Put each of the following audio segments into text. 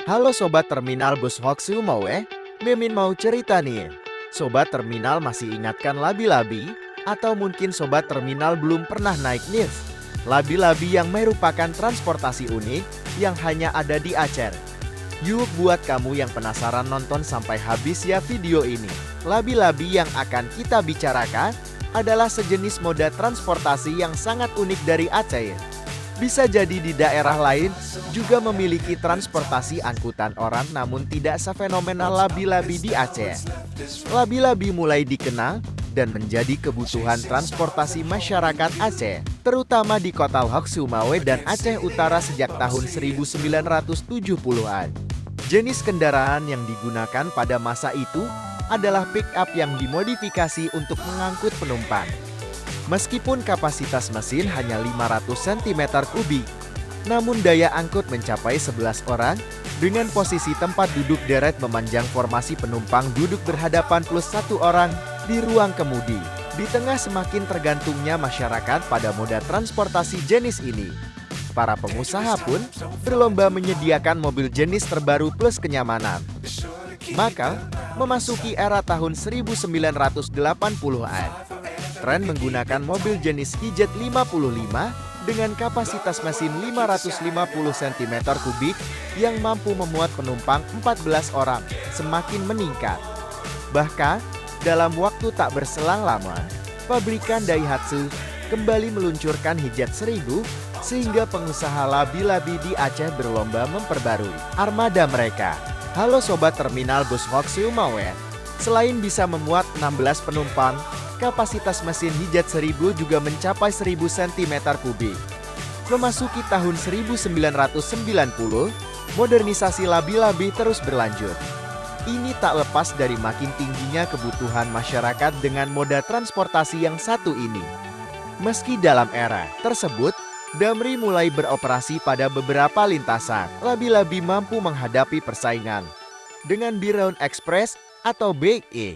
Halo Sobat Terminal Bus Hoaxu mau Mimin mau cerita nih. Sobat Terminal masih ingatkan labi-labi? Atau mungkin Sobat Terminal belum pernah naik NIF? Labi-labi yang merupakan transportasi unik yang hanya ada di Aceh. Yuk buat kamu yang penasaran nonton sampai habis ya video ini. Labi-labi yang akan kita bicarakan adalah sejenis moda transportasi yang sangat unik dari Aceh. Bisa jadi di daerah lain juga memiliki transportasi angkutan orang namun tidak sefenomenal labi-labi di Aceh. Labi-labi mulai dikenal dan menjadi kebutuhan transportasi masyarakat Aceh, terutama di kota Hoaxu Mawe dan Aceh Utara sejak tahun 1970-an. Jenis kendaraan yang digunakan pada masa itu adalah pick-up yang dimodifikasi untuk mengangkut penumpang. Meskipun kapasitas mesin hanya 500 cm3, namun daya angkut mencapai 11 orang dengan posisi tempat duduk deret memanjang formasi penumpang duduk berhadapan plus satu orang di ruang kemudi. Di tengah semakin tergantungnya masyarakat pada moda transportasi jenis ini, para pengusaha pun berlomba menyediakan mobil jenis terbaru plus kenyamanan. Maka, memasuki era tahun 1980-an, tren menggunakan mobil jenis Hijet 55 dengan kapasitas mesin 550 cm3 yang mampu memuat penumpang 14 orang semakin meningkat. Bahkan, dalam waktu tak berselang lama, pabrikan Daihatsu kembali meluncurkan Hijet 1000 sehingga pengusaha labi-labi di Aceh berlomba memperbarui armada mereka. Halo Sobat Terminal Bus Hoaxu mau selain bisa memuat 16 penumpang, kapasitas mesin Hijet 1000 juga mencapai 1000 cm3. Memasuki tahun 1990, modernisasi labi-labi terus berlanjut. Ini tak lepas dari makin tingginya kebutuhan masyarakat dengan moda transportasi yang satu ini. Meski dalam era tersebut, Damri mulai beroperasi pada beberapa lintasan, labi-labi mampu menghadapi persaingan dengan Biraun Express atau BE.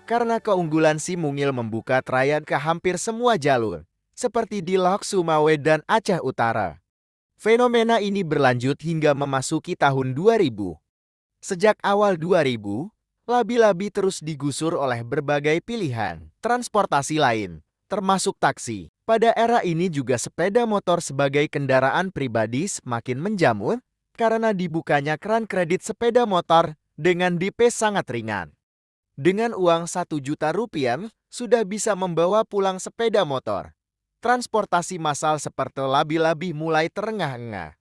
Karena keunggulan si mungil membuka trayek ke hampir semua jalur, seperti di Hoaxu Mawe dan Aceh Utara. Fenomena ini berlanjut hingga memasuki tahun 2000. Sejak awal 2000, labi-labi terus digusur oleh berbagai pilihan transportasi lain, termasuk taksi. Pada era ini juga sepeda motor sebagai kendaraan pribadi semakin menjamur karena dibukanya keran kredit sepeda motor dengan DP sangat ringan. Dengan uang 1 juta rupiah, sudah bisa membawa pulang sepeda motor. Transportasi massal seperti labi-labi mulai terengah-engah.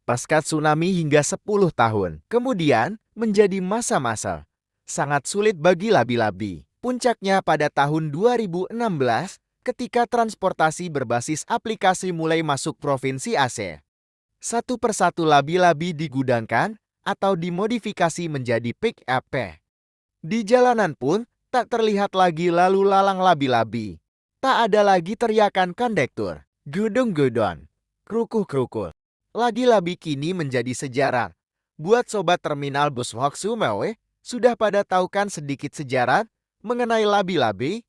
Pasca tsunami hingga 10 tahun, kemudian menjadi masa-masa sangat sulit bagi labi-labi. Puncaknya pada tahun 2016, ketika transportasi berbasis aplikasi mulai masuk provinsi Aceh. Satu persatu labi-labi digudangkan atau dimodifikasi menjadi pick-up. Di jalanan pun tak terlihat lagi lalu lalang labi-labi. Tak ada lagi teriakan kondektur, gedung-gedung, krukuh-krukuh. Labi-labi kini menjadi sejarah. Buat Sobat Terminal Bus Hoaxu Mawe, sudah pada tahu kan sedikit sejarah mengenai labi-labi?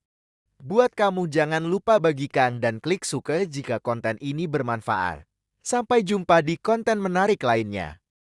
Buat kamu jangan lupa bagikan dan klik suka jika konten ini bermanfaat. Sampai jumpa di konten menarik lainnya.